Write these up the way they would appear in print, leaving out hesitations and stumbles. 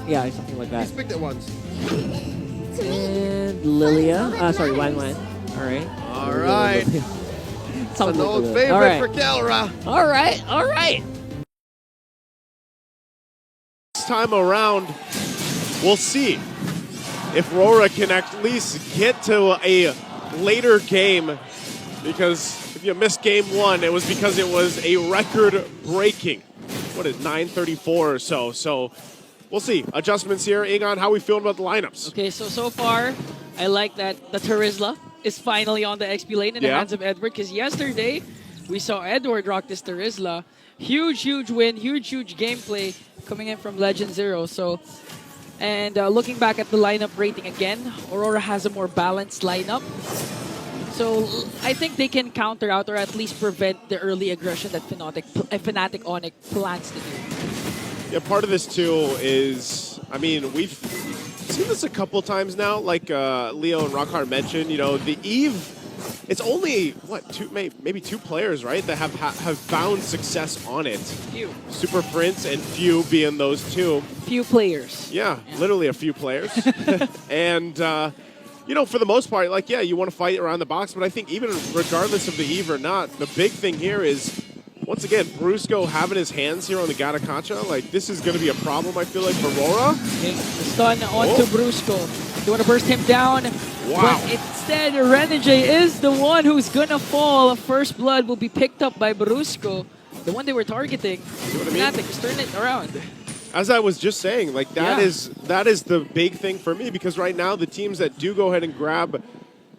Yeah, something like that. He's picked it once. And Lilia. Sorry, Wan Wan. All right. All right. It's an old favorite for Kelra. All right. All right. This time around, we'll see if Rora can at least get to a later game, because if you missed game one, it was because it was a record-breaking, 934 or so. So we'll see. Adjustments here. Ingon, how are we feeling about the lineups? Okay, so far, I like that the Terizla is finally on the XP lane in the hands of Edward, because yesterday we saw Edward rock this Terizla. Huge win, huge gameplay coming in from Legend Zero. So, and looking back at the lineup rating again, Aurora has a more balanced lineup. So I think they can counter out or at least prevent the early aggression that Fnatic Onyx plans to do. Yeah, part of this too is, I mean, we've seen this a couple times now, like Leo and Rockhard mentioned, you know, the Eve, it's only, what, maybe two players, right, that have found success on it. Few. Super Prince and Few being those two. Few players. Yeah, literally a few players. And, you know, for the most part, like, yeah, you want to fight around the box, but I think even regardless of the Eve or not, the big thing here is, once again, Brusco having his hands here on the Gatakacha, like, this is going to be a problem, I feel like, for Rora. Okay, the stun onto Brusco. They want to burst him down. Wow. But instead, Renegade is the one who's going to fall. First blood will be picked up by Brusco, the one they were targeting. See what I mean? Fnatic, just turn it around. As I was just saying, like, that is the big thing for me, because right now the teams that do go ahead and grab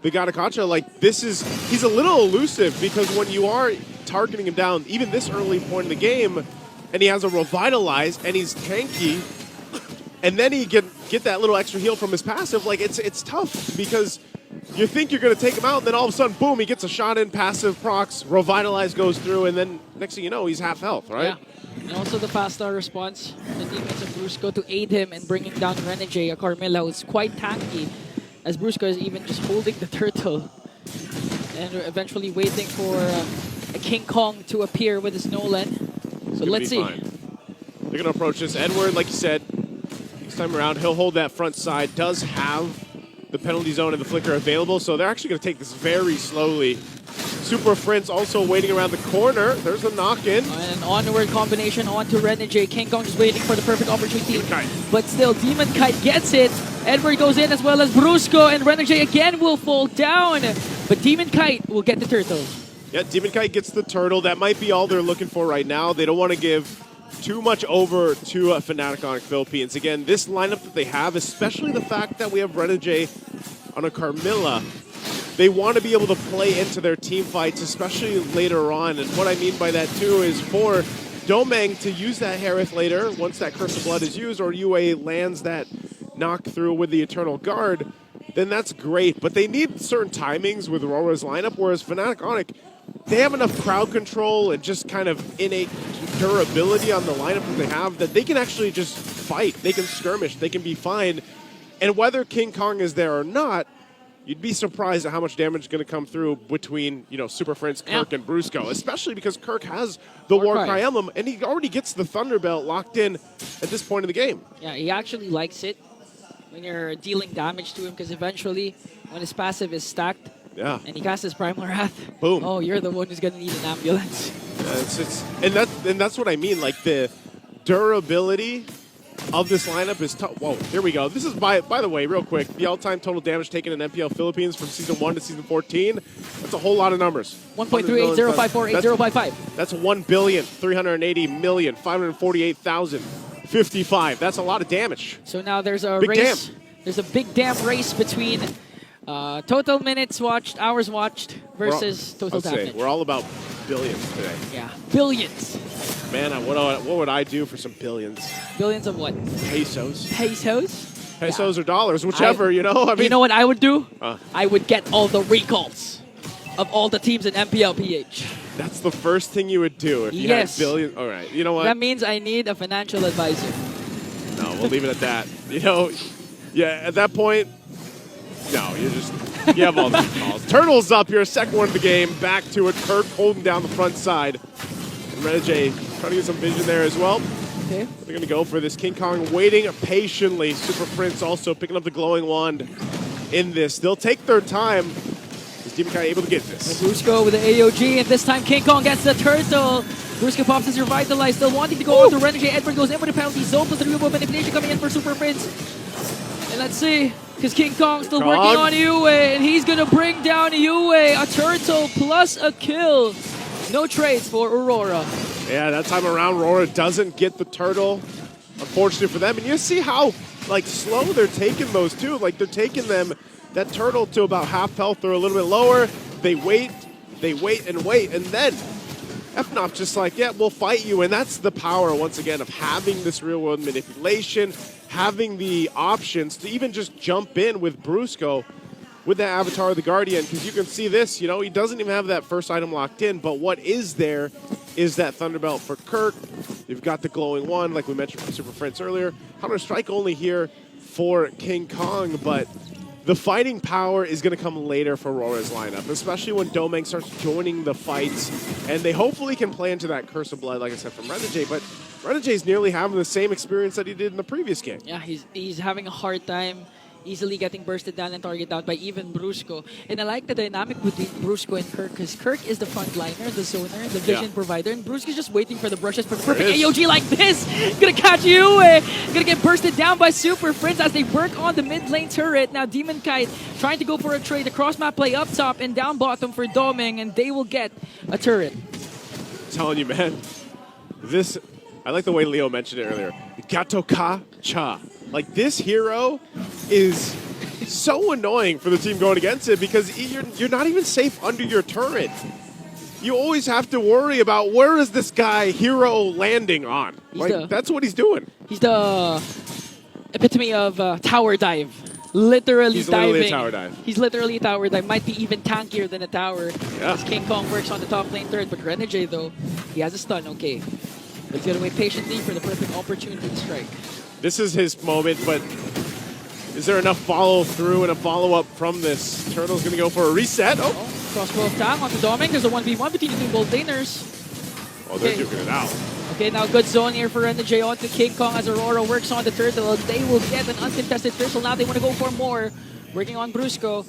the Gatakacha, like, he's a little elusive, because when you are targeting him down, even this early point in the game, and he has a Revitalize, and he's tanky, and then he get that little extra heal from his passive, like, it's tough, because you think you're going to take him out, and then all of a sudden, boom, he gets a shot in, passive procs, Revitalize goes through, and then next thing you know, he's half health, right? Yeah. And also the fast star response, the teammates of Brusco to aid him in bringing down Renegade, a Carmilla who's quite tanky, as Brusco is even just holding the turtle, and eventually waiting for a King Kong to appear with his Nolan. So let's see. Fine. They're going to approach this. Edward, like you said, this time around, he'll hold that front side, does have the penalty zone and the flicker available, so they're actually going to take this very slowly. Super Prince also waiting around the corner. There's a knock-in. And an onward combination onto Renegade. King Kong just waiting for the perfect opportunity. But still, Demon Kite gets it. Edward goes in as well as Brusco, and Renegade again will fall down. But Demon Kite will get the turtle. Yeah, Demon Kite gets the turtle. That might be all they're looking for right now. They don't want to give too much over to Fnatic Onyx Philippines. Again, this lineup that they have, especially the fact that we have Renegade on a Carmilla, they want to be able to play into their team fights, especially later on. And what I mean by that, too, is for Domeng to use that Harith later, once that Curse of Blood is used, or UA lands that knock through with the Eternal Guard, then that's great. But they need certain timings with Rora's lineup, whereas Fnatic Onyx, they have enough crowd control and just kind of innate durability on the lineup that they have that they can actually just fight. They can skirmish. They can be fine. And whether King Kong is there or not, you'd be surprised at how much damage is going to come through between, you know, Super Friends, Kirk, and Brusco, especially because Kirk has the Warcry Emblem, and he already gets the Thunderbelt locked in at this point in the game. Yeah, he actually likes it when you're dealing damage to him, because eventually, when his passive is stacked, and he casts his Primal Wrath, boom. Oh, you're the one who's going to need an ambulance. And that's what I mean, like the durability of this lineup is tough. Whoa, here we go. This is, by the way, real quick, the all-time total damage taken in NPL Philippines from Season 1 to Season 14. That's a whole lot of numbers. 1.380548055. That's 1,380,548,055. That's a lot of damage. So now there's a race. There's a big damn race between total minutes watched, hours watched versus total damage. We're all about billions today. Yeah, billions. Man, what would I do for some billions? Billions of what? Pesos. Pesos? Pesos or dollars, whichever, you know? I mean, you know what I would do? I would get all the recalls of all the teams in MPL PH. That's the first thing you would do if you had billions. All right, you know what? That means I need a financial advisor. No, we'll leave it at that. You know, yeah, at that point, no, you have all the recalls. Turtles up here, second one of the game. Back to it. Kirk holding down the front side. And Renegade trying to get some vision there as well. Okay. They're going to go for this. King Kong waiting patiently. Super Prince also picking up the glowing wand in this. They'll take their time. Is Demon Kai able to get this? Brusco with the AOG, and this time King Kong gets the turtle. Brusco pops his Revitalize, still wanting to go on to Renegade. Edward goes in with the penalty zone, plus the removal manipulation coming in for Super Prince. And let's see, because King Kong's still working on Yue, and he's going to bring down Yue. A turtle plus a kill. No trades for Aurora. Yeah, that time around, Rora doesn't get the turtle, unfortunately for them. And you see how slow they're taking those too. Like, they're taking that turtle to about half health or a little bit lower. They wait, and wait, and then Fnop just like, yeah, we'll fight you. And that's the power, once again, of having this real-world manipulation, having the options to even just jump in with Brusco with that Avatar of the Guardian, because you can see this, he doesn't even have that first item locked in, but what is there is that Thunderbelt for Kirk. You've got the glowing one, like we mentioned from Super Prince earlier. Counter-Strike only here for King Kong, but the fighting power is going to come later for Rora's lineup, especially when Domeng starts joining the fights, and they hopefully can play into that Curse of Blood, like I said, from Renegade, but Renegade's nearly having the same experience that he did in the previous game. Yeah, he's having a hard time easily getting bursted down and targeted out by even Brusco. And I like the dynamic between Brusco and Kirk, because Kirk is the frontliner, the zoner, the vision provider, and Brusco's just waiting for the brushes for the perfect AOG like this. Gonna catch you, gonna get bursted down by Super Prince as they work on the mid lane turret. Now Demon Kite trying to go for a trade, a cross map play up top and down bottom for Domeng, and they will get a turret. I'm telling you, man, I like the way Leo mentioned it earlier. Gato Ka Cha. Like, this hero is so annoying for the team going against it, because you're not even safe under your turret. You always have to worry about, where is this guy hero landing on? That's what he's doing. He's the epitome of tower dive. Literally he's diving. Literally a tower dive. He's literally a tower dive. Might be even tankier than a tower. Yeah. As King Kong works on the top lane turret, but Renegade though, he has a stun, okay. But he's gonna wait patiently for the perfect opportunity to strike. This is his moment, but is there enough follow-through and a follow-up from this? Turtle's going to go for a reset. Oh, crossbow attack onto Domeng. There's a 1v1 between the two both laners. Oh, they're duking it out. Okay, now good zone here for Renegade onto King Kong as Aurora works on the turtle. They will get an uncontested turtle. Now they want to go for more. Working on Brusco.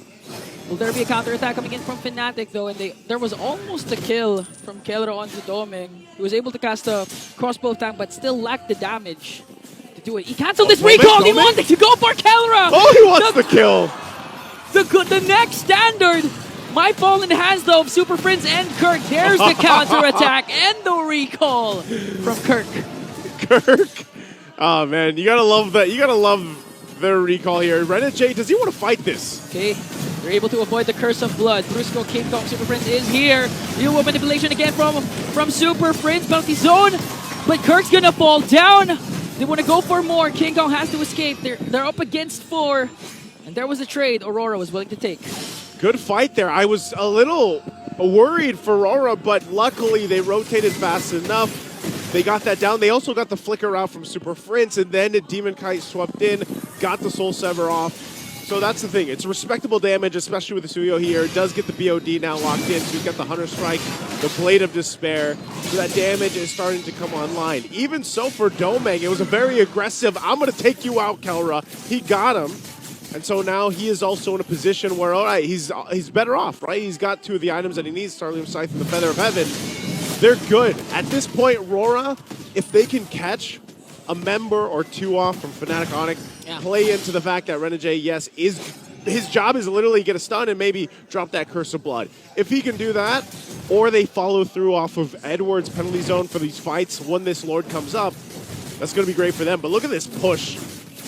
Will there be a counter-attack coming in from Fnatic though? And there was almost a kill from Kelra onto Domeng. He was able to cast a crossbow attack, but still lacked the damage. Do it. He canceled this recall. He wanted to go for Kelra. Oh, he wants the kill. The next standard might fall in the hands though of Super Prince and Kirk. There's the counter attack and the recall from Kirk. Kirk. Oh man, you gotta love that. You gotta love their recall here. Renegade, does he want to fight this? Okay, they're able to avoid the Curse of Blood. Brusco, King Kong, Super Prince is here. New manipulation again from Super Prince. Bounty zone, but Kirk's gonna fall down. They want to go for more. King Kong has to escape. They're up against 4. And there was a trade Aurora was willing to take. Good fight there. I was a little worried for Rora, but luckily they rotated fast enough. They got that down. They also got the flicker out from Super Prince, and then Demon Kite swept in, got the Soul Sever off. So that's the thing. It's respectable damage, especially with the Suyo here. It does get the BOD now locked in, so he's got the Hunter Strike, the Blade of Despair. So that damage is starting to come online. Even so for Domeng, it was a very aggressive, I'm going to take you out, Kelra. He got him. And so now he is also in a position where, all right, he's better off, right? He's got 2 of the items that he needs, Starlium Scythe and the Feather of Heaven. They're good. At this point, Rora, if they can catch a member or 2 off from Fnatic Onyx, play into the fact that Renegade, yes, his job is literally get a stun and maybe drop that Curse of Blood. If he can do that, or they follow through off of Edward's penalty zone for these fights when this Lord comes up, that's going to be great for them. But look at this push.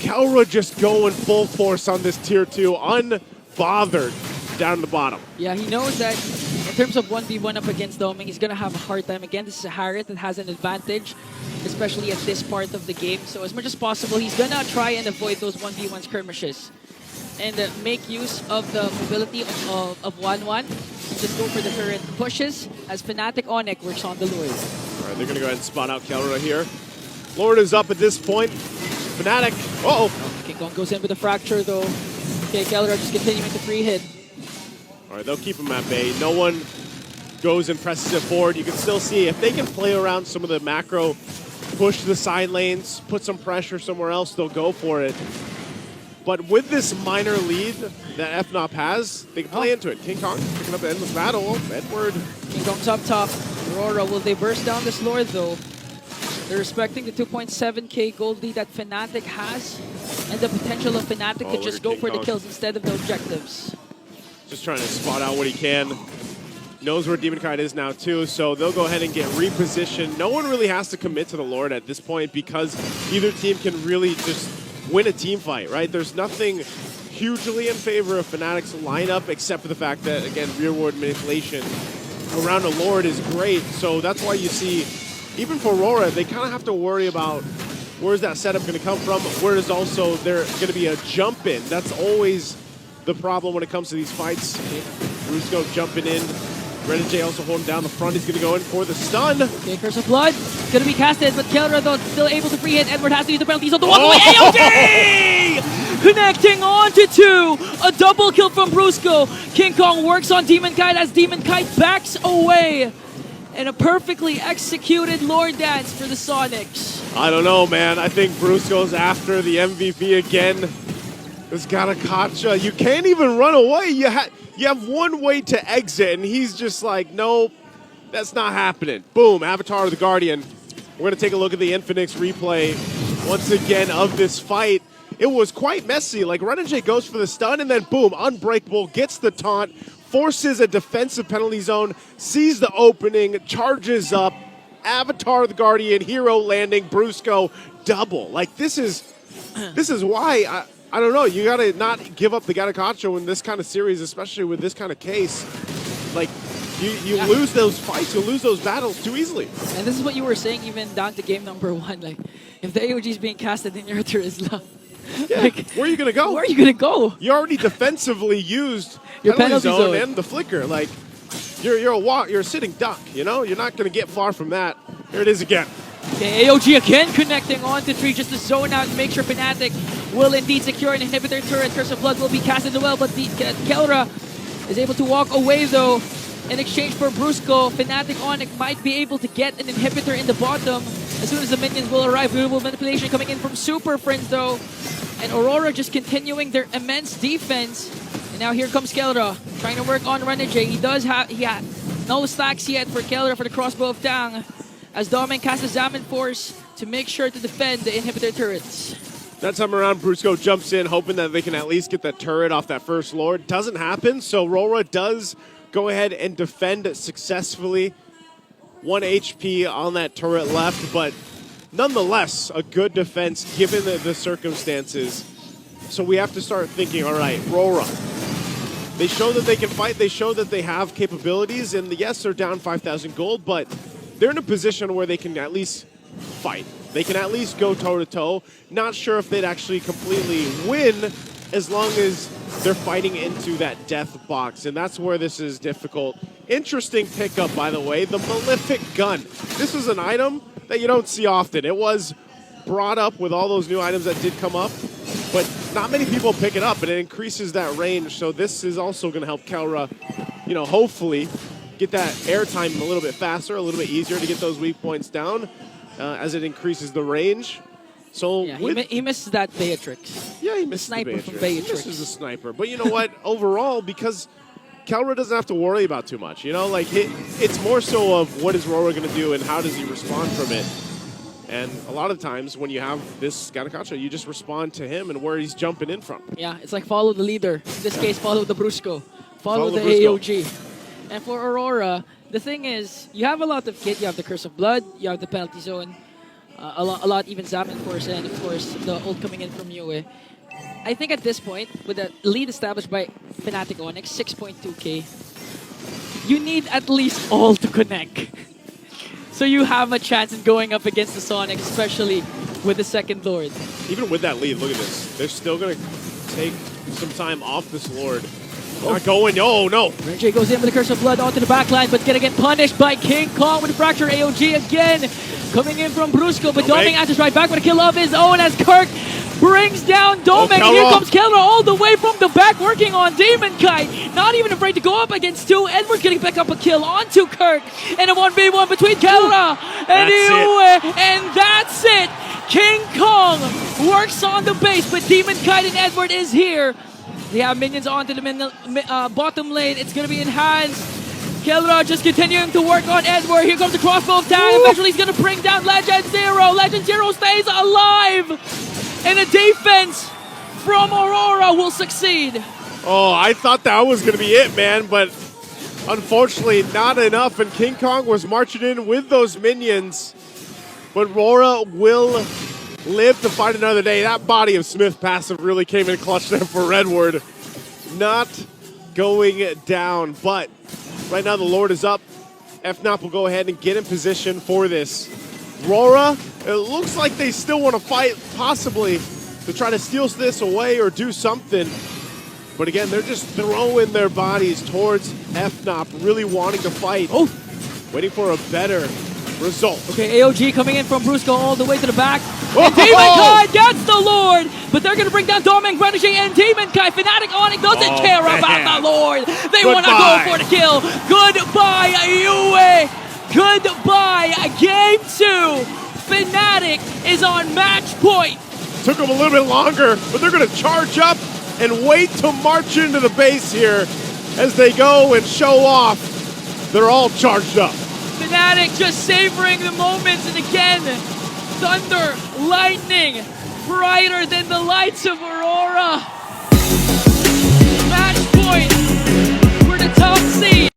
Kelra just going full force on this tier 2, unbothered down the bottom. Yeah, he knows that in terms of 1v1 up against Domeng, he's going to have a hard time. Again, this is a Harriet that has an advantage, especially at this part of the game. So as much as possible, he's going to try and avoid those 1v1 skirmishes and make use of the mobility of 1-1. Just go for the turret pushes as Fnatic Onyx works on the Lord. All right, they're going to go ahead and spawn out Kelra here. Lord is up at this point. Fnatic, King Kong goes in with a fracture though. Okay, Kelra just continuing to free hit. All right, they'll keep him at bay. No one goes and presses it forward. You can still see if they can play around some of the macro push the side lanes, put some pressure somewhere else, they'll go for it. But with this minor lead that Fnop has, they can play into it. King Kong picking up the endless battle. Edward. King Kong's up top. Rora, will they burst down this Lord though? They're respecting the 2.7k gold lead that Fnatic has, and the potential of Fnatic to just go for the kills instead of the objectives. Just trying to spot out what he can. Knows where Demon Kite is now too, so they'll go ahead and get repositioned. No one really has to commit to the Lord at this point because either team can really just win a team fight, right? There's nothing hugely in favor of Fnatic's lineup except for the fact that, again, rearward manipulation around a Lord is great. So that's why you see, even for Rora, they kind of have to worry about where's that setup going to come from, where is also there going to be a jump in. That's always the problem when it comes to these fights. Brusco jumping in. Renegade also holding down the front. He's going to go in for the stun. Okay, Curse of Blood. Going to be casted, but Kelra, though, still able to free hit. Edward has to use the penalties on the walk away. AOG! Connecting on to 2. A double kill from Brusco. King Kong works on Demon Kite as Demon Kite backs away. And a perfectly executed Lord Dance for the Sonics. I don't know, man. I think Brusco's after the MVP again. This Garakacha. You can't even run away. You have one way to exit, and he's just like, nope, that's not happening. Boom, Avatar of the Guardian. We're going to take a look at the Infinix replay once again of this fight. It was quite messy. Like, Renegade goes for the stun, and then boom, Unbreakable gets the taunt, forces a defensive penalty zone, sees the opening, charges up. Avatar of the Guardian, hero landing, Brusco, double. Like, this is why... I don't know. You got to not give up the Garakacho in this kind of series, especially with this kind of case. Like, you lose those fights, you lose those battles too easily. And this is what you were saying even down to game number 1. Like, if the AOG is being casted in your Turisla, like, where are you going to go? Where are you going to go? You already defensively used your penalty zone and the flicker. Like, you're a sitting duck, you know? You're not going to get far from that. Here it is again. Okay, AOG again connecting on to 3 just to zone out and make sure Fnatic will indeed secure an inhibitor turret. Curse of Blood will be casted as well, but the Kelra is able to walk away though. In exchange for Brusco, Fnatic Onyx might be able to get an inhibitor in the bottom as soon as the minions will arrive. Removal manipulation coming in from Super Friends though. And Aurora just continuing their immense defense. And now here comes Kelra trying to work on Renegade. He has no stacks yet for Kelra for the crossbow of Tang, as Domin casts a Zaman Force to make sure to defend the inhibitor turrets. That time around, Brusco jumps in, hoping that they can at least get that turret off that first Lord. Doesn't happen, so Rora does go ahead and defend successfully. 1 HP on that turret left, but nonetheless, a good defense given the circumstances. So we have to start thinking, all right, Rora. They show that they can fight, they show that they have capabilities, and yes, they're down 5,000 gold, but they're in a position where they can at least fight. They can at least go toe-to-toe. Not sure if they'd actually completely win as long as they're fighting into that death box, and that's where this is difficult. Interesting pickup, by the way, the Malefic Gun. This is an item that you don't see often. It was brought up with all those new items that did come up, but not many people pick it up, and it increases that range, so this is also going to help Kelra, you know, hopefully get that airtime a little bit faster, a little bit easier to get those weak points down as it increases the range. So yeah, he misses that Beatrix. Yeah, he misses the sniper the Beatrix. from Beatrix. He misses the sniper. But you know what? Overall, because Kelra doesn't have to worry about too much. You know, like it's more so of what is Rora going to do and how does he respond from it. And a lot of times when you have this Garakacha, you just respond to him and where he's jumping in from. Yeah, it's like follow the leader. In this case, follow the Brusco. Follow the Brusco. AOG. And for Aurora, the thing is, you have a lot of kit. You have the Curse of Blood, you have the Penalty Zone, a lot even Zaman Force, and of course, the ult coming in from Yue. I think at this point, with the lead established by Fnatic Onyx, 6.2k, you need at least all to connect. So you have a chance in going up against the Sonic, especially with the second Lord. Even with that lead, look at this. They're still going to take some time off this Lord. Not going. Oh, no. Renegade goes in with the Curse of Blood onto the backline, but gonna get punished by King Kong with the Fracture. AOG again coming in from Brusco, but Doming answers right back with a kill of his own as Kirk brings down Domek. And here Kelra. comes Kelra all the way from the back, working on Demon Kite. Not even afraid to go up against two. Edward getting back up a kill onto Kirk. And a 1v1 between Kelra and Yue. And that's it. King Kong works on the base, but Demon Kite and Edward is here. They have minions onto the bottom lane. It's going to be enhanced. Kelra just continuing to work on Edward. Here comes the crossbow attack. Eventually he's going to bring down Legend Zero. Legend Zero stays alive. And a defense from Aurora will succeed. Oh, I thought that was going to be it, man, but unfortunately not enough. And King Kong was marching in with those minions. But Rora will live to fight another day. That body of Smith passive really came in clutch there for Redwood. Not going down, but right now the Lord is up. Fnop will go ahead and get in position for this. Rora, it looks like they still want to fight, possibly to try to steal this away or do something. But again, they're just throwing their bodies towards Fnop, really wanting to fight. Oh, waiting for a better result. Okay, AOG coming in from Brusco all the way to the back. And Demon Kai gets the Lord, but they're going to bring down Domek, Renegade, and Demon Kai. Fnatic on it, doesn't care about the Lord. They want to go for the kill. Goodbye, Yue. Goodbye, Game 2. Fnatic is on match point. Took them a little bit longer, but they're going to charge up and wait to march into the base here as they go and show off. They're all charged up. Fnatic just savoring the moments, and again, thunder, lightning, brighter than the lights of Aurora. Match point for the top seed.